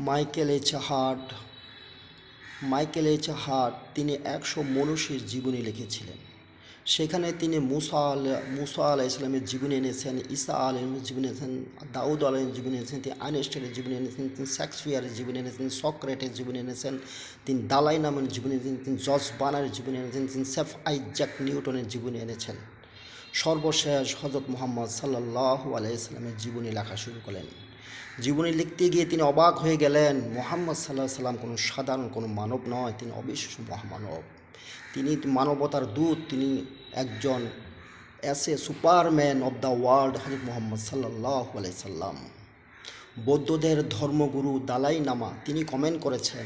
Michael H heart তিনি 100 মনীষীর জীবনী লিখেছিলেন। সেখানে তিনি মুসা আলাইহিস সালামের জীবনী এনেছেন, ঈসা আলাইহিস জীবনী এনেছেন, দাউদ আলাইহিস জীবনী এনেছেন, তিনি আইনস্টাইনের জীবনী এনেছেন, তিনি শেক্সপিয়ারের জীবনী এনেছেন, সক্রেটের জীবনী এনেছেন, তিনি দালাই লামার জীবনী এনেছেন, তিনি জর্জ বার্নারের জীবনী এনেছেন, তিনি স্যার আইজ্যাক নিউটনের জীবনী এনেছেন। সর্বশেষ হযরত মুহাম্মদ সাল্লাল্লাহু আলাইহি সাল্লামের জীবনী লেখা শুরু করলেন। জীবনী লিখতে গিয়ে তিনি অবাক হয়ে গেলেন, মুহাম্মদ সাল্লাল্লাহু আলাইহি সাল্লাম কোনো সাধারণ কোনো মানব নয়, তিনি অবিশ্বাস্য মহামানব, তিনি মানবতার দূত, তিনি একজন সুপারম্যান অব দ্য ওয়ার্ল্ড হযরত মুহাম্মদ সাল্লাল্লাহু আলাইহি সাল্লাম। বৌদ্ধদের ধর্মগুরু দালাই লামা তিনি কমেন্ট করেছেন,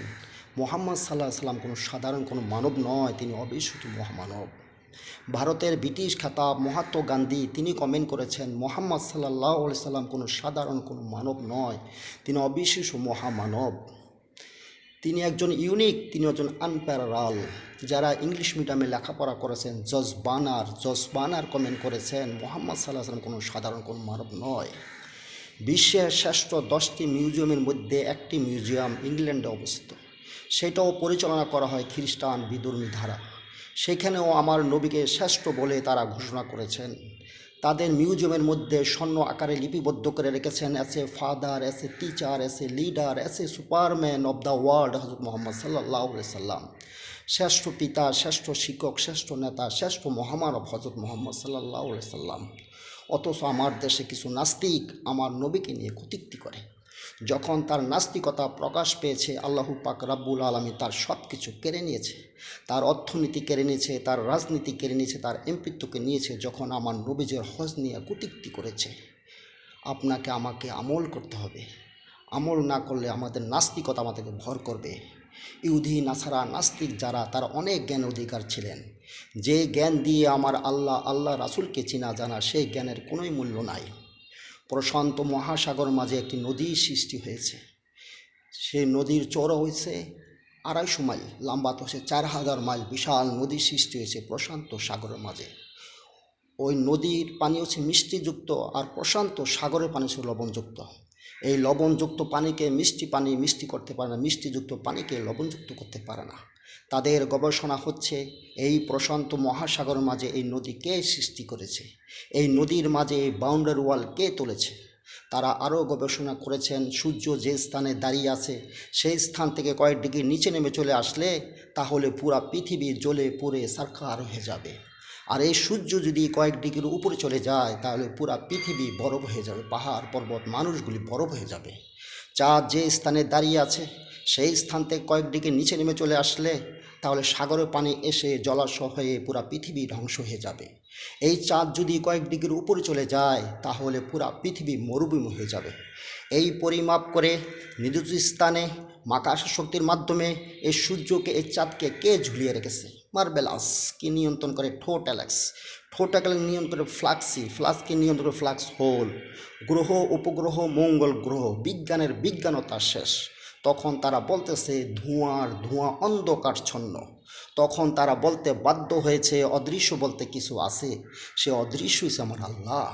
মুহাম্মদ সাল্লাল্লাহু আলাইহি সাল্লাম কোনো সাধারণ কোনো মানব নয়, তিনি অবিশ্বাস্য মহামানব। ভারতের ব্রিটিশ খেতা মহাত্মা গান্ধী তিনি কমেন্ট করেছেন, মুহাম্মদ সাল্লাল্লাহু আলাইহি সাল্লাম কোনো সাধারণ কোনো মানব নয়, তিনি অবিশ্বাস্য মহামানব। তিনি একজন ইউনিক, তিনি একজন আনপ্যারাল। যারা ইংলিশ মিডিয়ামে লেখাপড়া করেছেন, জর্জ বার্নার কমেন্ট করেছেন, মুহাম্মদ সাল্লাল্লাহু আলাইহি সাল্লাম কোনো সাধারণ কোনো মানব নয়। বিশ্বের শ্রেষ্ঠ 10টি মিউজিয়ামের মধ্যে একটি মিউজিয়াম ইংল্যান্ডে অবস্থিত, সেটাও পরিচালনা করা হয় খ্রিস্টান বিধর্মী ধারা। সেখানেও আমার নবীকে শ্রেষ্ঠ বলে তারা ঘোষণা করেছেন। তাদের মিউজিয়ামের মধ্যে স্বর্ণ আকারে লিপিবদ্ধ করে রেখেছেন, as a father, as a teacher, as a leader, as a Superman of the world হযরত মুহাম্মদ সাল্লাল্লাহু আলাইহি সাল্লাম। শ্রেষ্ঠ পিতা, শ্রেষ্ঠ শিক্ষক, শ্রেষ্ঠ নেতা, শ্রেষ্ঠ মহামানব হযরত মুহাম্মদ সাল্লাল্লাহু আলাইহি সাল্লাম। অথচ আমার দেশে কিছু নাস্তিক আমার নবীকে নিয়ে কটূক্তি করে। যখন তার নাস্তিকতা প্রকাশ পেয়েছে, আল্লাহু পাক রাব্বুল আলামিন তার সব কিছু কেড়ে নিয়েছে, তার অর্থনীতি কেড়ে নিয়েছে, তার রাজনীতি কেড়ে নিয়েছে, তার এমপিত্বকে নিয়েছে। যখন আমার নবীজের হজ নিয়ে কটূক্তি করেছে, আপনাকে আমাকে আমল করতে হবে। আমল না করলে আমাদের নাস্তিকতা আমাদেরকে ভর করবে। ইহুদি নাসারা নাস্তিক যারা, তারা অনেক জ্ঞান অধিকার ছিলেন। যে জ্ঞান দিয়ে আমার আল্লাহ রাসূলকে চিনা জানা, সেই জ্ঞানের কোনোই মূল্য নাই। প্রশান্ত মহাসাগর মাঝে একটি নদীর সৃষ্টি হয়েছে। সেই নদীর চওড়া হয়েছে 250 মাইল, লম্বা তো হচ্ছে 4000 মাইল, বিশাল নদীর সৃষ্টি হয়েছে প্রশান্ত সাগরের মাঝে। ওই নদীর পানি হচ্ছে মিষ্টিযুক্ত, আর প্রশান্ত সাগরের পানি হচ্ছে লবণযুক্ত। এই লবণযুক্ত পানিকে মিষ্টি পানি মিষ্টি করতে পারে না, মিষ্টিযুক্ত পানিকে লবণযুক্ত করতে পারে না। তাদের গবেষণা হচ্ছে, এই প্রশান্ত মহাসাগরের মাঝে এই নদী কে সৃষ্টি করেছে, এই নদীর মাঝে এই বাউন্ডারি ওয়াল কে তুলেছে। তারা আরও গবেষণা করেছেন, সূর্য যে স্থানে দাঁড়িয়ে আছে সেই স্থান থেকে কয়েক ডিগ্রি নিচে নেমে চলে আসলে তাহলে পুরা পৃথিবী জ্বলে পুড়ে ছারখার হয়ে যাবে। আর এই সূর্য যদি কয়েক ডিগ্রির উপরে চলে যায় তাহলে পুরা পৃথিবী বরফ হয়ে যাবে, পাহাড় পর্বত মানুষগুলি বরফ হয়ে যাবে। চাঁদ যে স্থানে দাঁড়িয়ে আছে সেই স্থান থেকে কয়েক ডিগ্রি নিচে নেমে চলে আসলে তাহলে সাগরের পানি এসে জলাশয় হয়ে পুরা পৃথিবী ধ্বংস হয়ে যাবে। এই চাঁদ যদি কয়েক ডিগ্রির উপরে চলে যায় তাহলে পুরা পৃথিবী মরুভূমি হয়ে যাবে। এই পরিমাপ করে নির্দিষ্ট স্থানে মহাকাশ শক্তির মাধ্যমে এই সূর্যকে, এই চাঁদকে কে ঝুলিয়ে রেখেছে? মার্বেলাস। কি নিয়ন্ত্রণ করে? ঠোটাকে নিয়ন্ত্রণ করে ফ্লাক্সকে নিয়ন্ত্রণ করে ফ্লাক্স হোল। গ্রহ উপগ্রহ মঙ্গল গ্রহ, বিজ্ঞানের বিজ্ঞানতা শেষ। তখন তারা বলতেছে ধোঁয়া অন্ধকারচ্ছন্ন। তখন তারা বলতে বাধ্য হয়েছে অদৃশ্য বলতে কিছু আছে, সে অদৃশ্য হচ্ছে আমার আল্লাহ।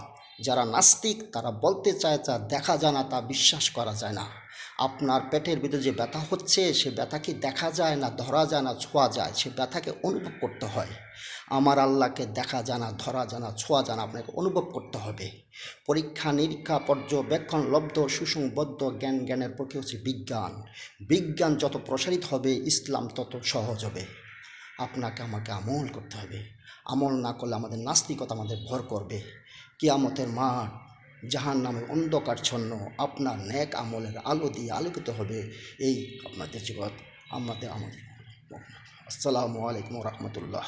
যারা নাস্তিক তারা বলতে চায় তা দেখা যায় না, তা বিশ্বাস করা যায় না। আপনার পেটের ভিতরে যে ব্যথা হচ্ছে সে ব্যথা কি দেখা যায় না, ধরা যায় না, ছোঁয়া যায়? সে ব্যথাকে অনুভব করতে হয়। আমার আল্লাহকে দেখা যায় না, ধরা যায় না, ছোঁয়া যায় না, আপনাকে অনুভব করতে হবে। পরীক্ষা নিরীক্ষা পর্যবেক্ষণ লব্ধ সুসংবদ্ধ জ্ঞানের প্রক্রিয়া হচ্ছে বিজ্ঞান যত প্রসারিত হবে ইসলাম তত সহজ হবে। আপনাকে আমাকে আমল করতে হবে। আমল না করলে আমাদের নাস্তিকতা আমাদের ভর করবে। কিয়ামতের মাঠ জাহান্নামের অন্ধকারচ্ছন্ন আপনার নেক আমলের আলো দিয়ে আলোকিত হবে এই আপনাদের জীবন। আসসালামু আলাইকুম ওয়া রাহমাতুল্লাহ।